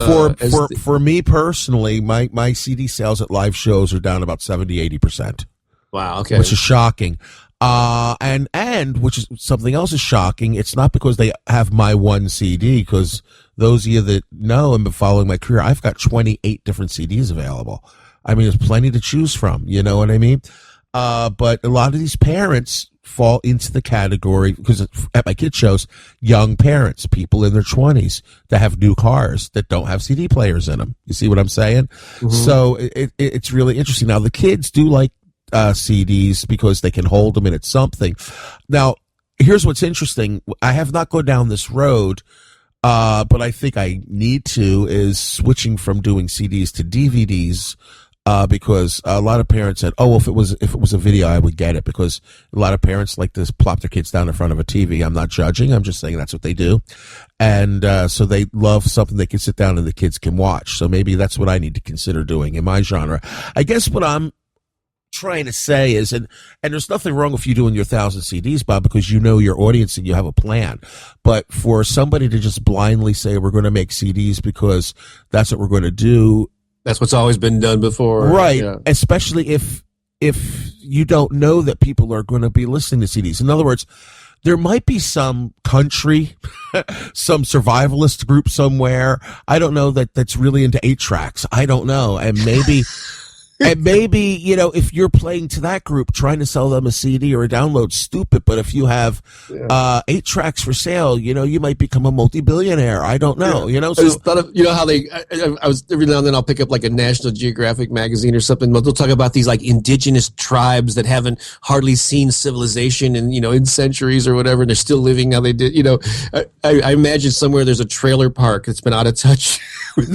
For me personally, my CD sales at live shows are down about 70-80%. Wow, okay. Which is shocking. And which is something else is shocking. It's not because they have my one CD, because those of you that know and been following my career, I've got 28 different CDs available. I mean, there's plenty to choose from. You know what I mean? But a lot of these parents fall into the category, because at my kids' shows, young parents, people in their 20s that have new cars that don't have CD players in them. You see what I'm saying? Mm-hmm. So it's really interesting. Now, the kids do like CDs because they can hold them and it's something. Now, here's what's interesting. I have not gone down this road, but I think I need to, is switching from doing CDs to DVDs. Because a lot of parents said, "Oh, well, if it was a video, I would get it." Because a lot of parents like to plop their kids down in front of a TV. I'm not judging. I'm just saying that's what they do, and so they love something they can sit down and the kids can watch. So maybe that's what I need to consider doing in my genre. I guess what I'm trying to say is, and there's nothing wrong with you doing your 1,000 CDs, Bob, because you know your audience and you have a plan. But for somebody to just blindly say we're going to make CDs because that's what we're going to do. That's what's always been done before. Right. Yeah. Especially if you don't know that people are going to be listening to CDs. In other words, there might be some country, some survivalist group somewhere. I don't know that's really into 8-tracks. I don't know. And maybe And maybe, you know, if you're playing to that group, trying to sell them a CD or a download, stupid. But if you have 8 tracks for sale, you know, you might become a multi-billionaire. I don't know, you know. So, I just thought of, you know, how I was, every now and then I'll pick up like a National Geographic magazine or something. They'll talk about these like indigenous tribes that haven't hardly seen civilization in centuries or whatever. And they're still living how they did. You know, I imagine somewhere there's a trailer park that's been out of touch with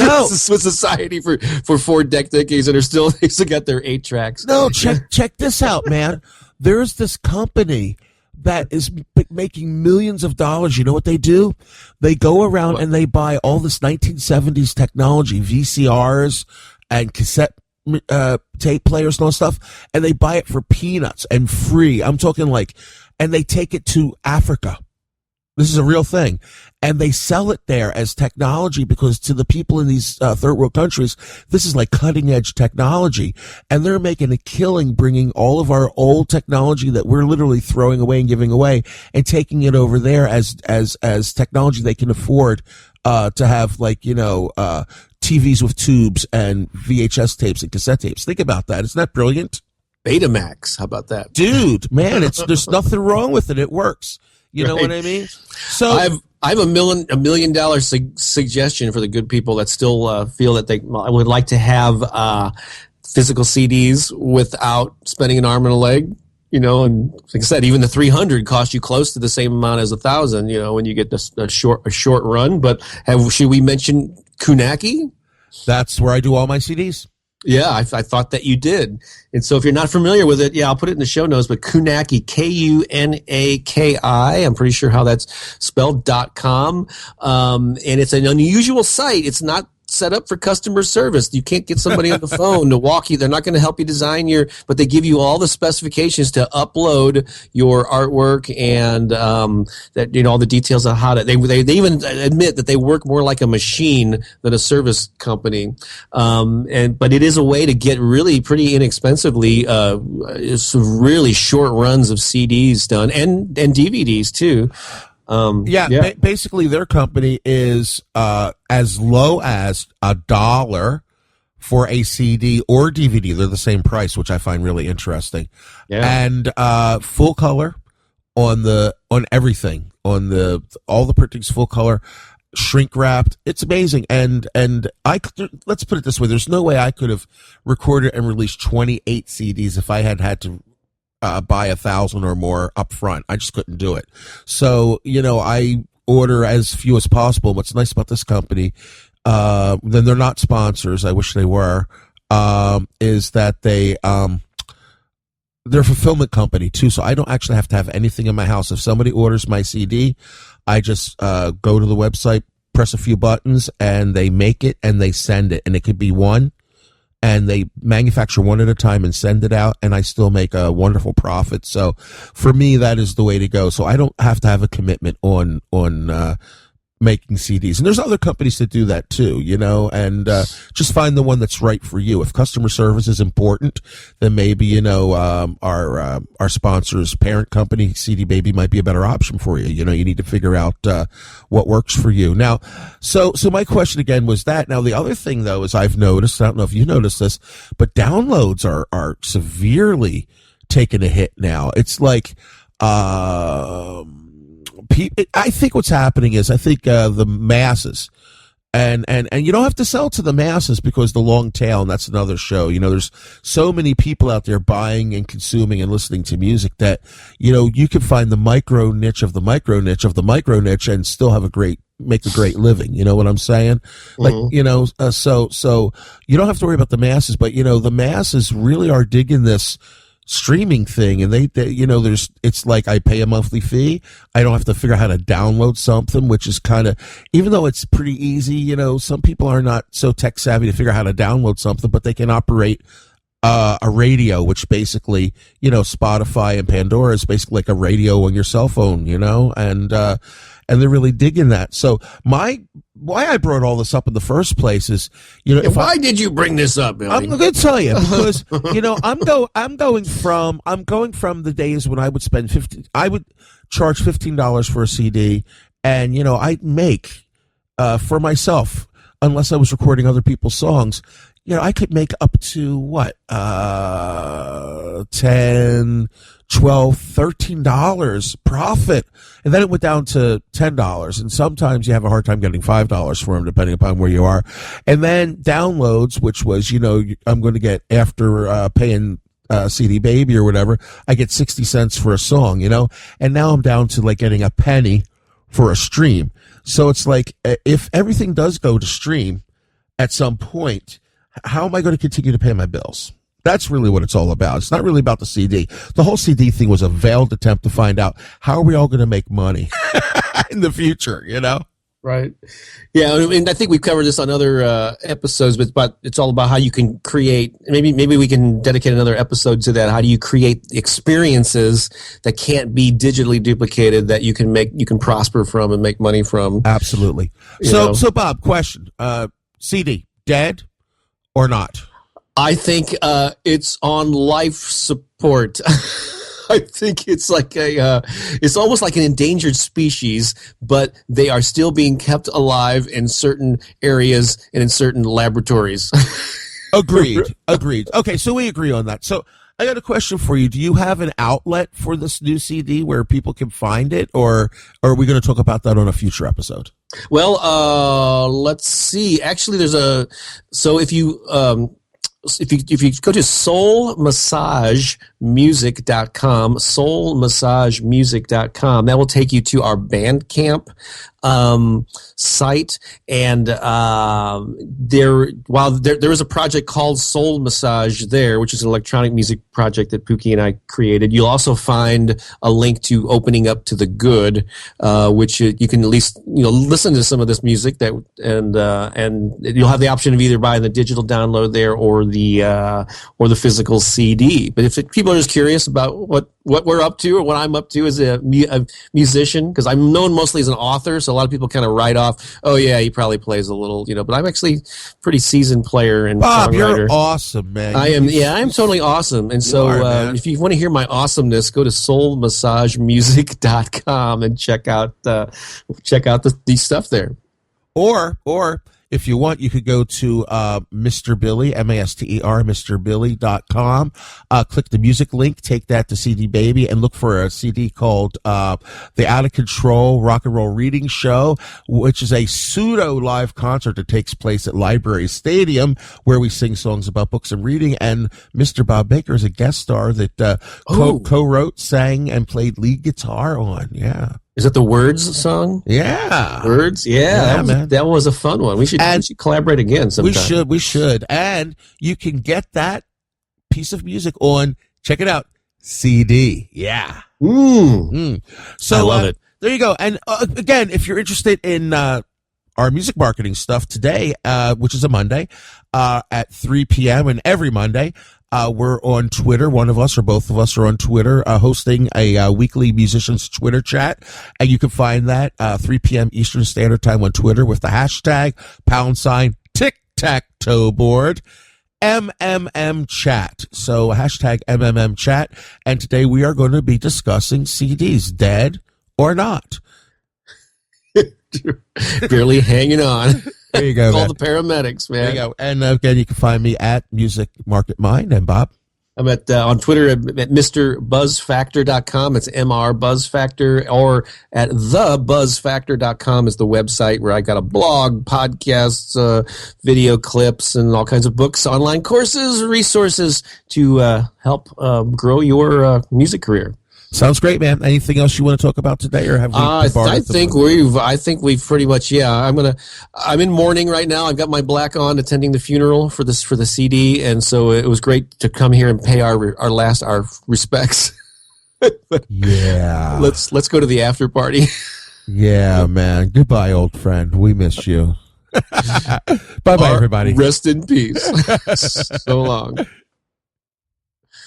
society for 4 decades and are still got their 8 tracks. No, check this out, man. There's this company that is making millions of dollars. You know what they do? They go around and they buy all this 1970s technology, VCRs and cassette tape players and all stuff, and they buy it for peanuts and free. I'm talking like, and they take it to Africa. This is a real thing. And they sell it there as technology because to the people in these third world countries, this is like cutting edge technology. And they're making a killing bringing all of our old technology that we're literally throwing away and giving away and taking it over there as technology they can afford to have, like, you know, TVs with tubes and VHS tapes and cassette tapes. Think about that. Isn't that brilliant? Betamax. How about that? Dude, man, there's nothing wrong with it. It works. You know what I mean? So I have a $1 million suggestion for the good people that still feel that they would like to have physical CDs without spending an arm and a leg. You know, and like I said, even the 300 costs you close to the same amount as 1,000. You know, when you get a short run. But should we mention Kunaki? That's where I do all my CDs. Yeah, I thought that you did. And so if you're not familiar with it, I'll put it in the show notes, but Kunaki, Kunaki, I'm pretty sure how that's spelled, .com. And it's an unusual site. It's not set up for customer service. You can't get somebody on the phone to walk you. They're not going to help you design but they give you all the specifications to upload your artwork and that, you know, all the details of how to. They even admit that they work more like a machine than a service company. But it is a way to get really pretty inexpensively really short runs of CDs done and DVDs too. Basically their company is as low as $1 for a CD or DVD. They're the same price, which I find really interesting. Yeah. And full color on everything, on all the printings, full color, shrink wrapped. It's amazing. And let's put it this way: there's no way I could have recorded and released 28 CDs if I had to buy 1,000 or more up front. I just couldn't do it. So, you know, I order as few as possible. What's nice about this company, then they're not sponsors, I wish they were, is that they're a fulfillment company too. So I don't actually have to have anything in my house. If somebody orders my CD, I just go to the website, press a few buttons, and they make it and they send it. And it could be one. And they manufacture one at a time and send it out, and I still make a wonderful profit. So for me, that is the way to go. So I don't have to have a commitment on making CDs. And there's other companies that do that too, and just find the one that's right for you. If customer service is important, then maybe, our sponsor's parent company, CD Baby, might be a better option for you. You need to figure out what works for you. Now, so my question again was that. Now, the other thing, though, is I've noticed, I don't know if you noticed this, but downloads are severely taking a hit now. It's like, I think what's happening is the masses, and you don't have to sell to the masses because the long tail, and that's another show. There's so many people out there buying and consuming and listening to music that you can find the micro niche of the micro niche of the micro niche and still make a great living. You know what I'm saying? Mm-hmm. Like so you don't have to worry about the masses, but the masses really are digging this streaming thing, and they it's like I pay a monthly fee. I don't have to figure out how to download something, which is kind of, even though it's pretty easy, some people are not so tech savvy to figure out how to download something, but they can operate a radio, which basically, Spotify and Pandora is basically like a radio on your cell phone, and they're really digging that. So why I brought all this up in the first place is, why did you bring this up, Billy? I'm going to tell you because I'm going from the days when I would I would charge $15 for a CD, and I'd make for myself, unless I was recording other people's songs, I could make up to what, $10, $12, $13 profit. And then it went down to $10. And sometimes you have a hard time getting $5 for them, depending upon where you are. And then downloads, which was, I'm going to get, after paying CD Baby or whatever, I get 60 cents for a song, and now I'm down to like getting a penny for a stream. So it's like, if everything does go to stream at some point, how am I going to continue to pay my bills? That's really what it's all about. It's not really about the CD. The whole CD thing was a veiled attempt to find out how are we all going to make money in the future, Right. Yeah, and I think we've covered this on other episodes, but it's all about how you can create. Maybe we can dedicate another episode to that. How do you create experiences that can't be digitally duplicated, that you can prosper from and make money from? Absolutely. So Bob, question: CD dead or not? I think it's on life support. I think it's like it's almost like an endangered species, but they are still being kept alive in certain areas and in certain laboratories. Agreed. Okay, so we agree on that. So I got a question for you. Do you have an outlet for this new CD where people can find it, or are we going to talk about that on a future episode? Well, let's see. Actually, so if you go to soulmassagemusic.com, soulmassagemusic.com, that will take you to our Bandcamp site, and there is a project called Soul Massage there, which is an electronic music project that Pookie and I created. You'll also find a link to Opening Up to the Good, which you can at least listen to some of this music and you'll have the option of either buying the digital download there or the physical CD. But if people are just curious about what we're up to or what I'm up to as a musician, because I'm known mostly as an author, so a lot of people kind of write off, oh yeah, he probably plays a little, but I'm actually a pretty seasoned player and Bob, songwriter. You're awesome, man. I am totally awesome. And so if you want to hear my awesomeness, go to soulmassagemusic.com and check out the stuff there. Or if you want, you could go to Mr. Billy, MASTER, MrBilly.com. Click the music link, take that to CD Baby, and look for a CD called The Out of Control Rock and Roll Reading Show, which is a pseudo live concert that takes place at Library Stadium, where we sing songs about books and reading. And Mr. Bob Baker is a guest star that co-wrote, sang, and played lead guitar on. Yeah. Is that the Words song? Yeah. Words? Yeah, that was a fun one. We should collaborate again sometime. We should. And you can get that piece of music on, check it out, CD. Yeah. So, I love it. There you go. And again, if you're interested in our music marketing stuff today, which is a Monday, at 3 p.m. and every Monday, We're on Twitter. One of us or both of us are on Twitter, hosting a weekly musicians Twitter chat. And you can find that 3 p.m. Eastern Standard Time on Twitter with the hashtag #tic-tac-toe board. MMM chat. So hashtag MMM chat. And today we are going to be discussing CDs, dead or not. Barely hanging on. There you go. Call the paramedics, man. There you go. And again, you can find me at Music Market Mind. And Bob? I'm at on Twitter at MrBuzzFactor.com. It's MR Buzzfactor, or at TheBuzzFactor.com is the website where I got a blog, podcasts, video clips, and all kinds of books, online courses, resources to help grow your music career. Sounds great, man. Anything else you want to talk about today, or have we? I think we've pretty much. Yeah, I'm in mourning right now. I've got my black on, attending the funeral for the CD, and so it was great to come here and pay our respects. Yeah. Let's go to the after party. Yeah, man. Goodbye, old friend. We miss you. Bye, everybody. Rest in peace. So long.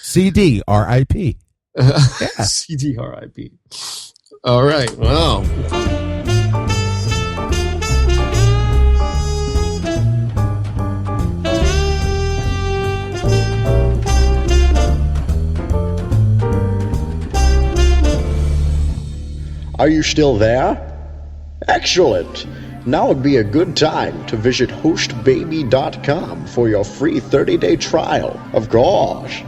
CD, R.I.P. Yeah. CDRIP. All right. Wow. Are you still there? Excellent. Now would be a good time to visit hostbaby.com for your free 30-day trial. Of course.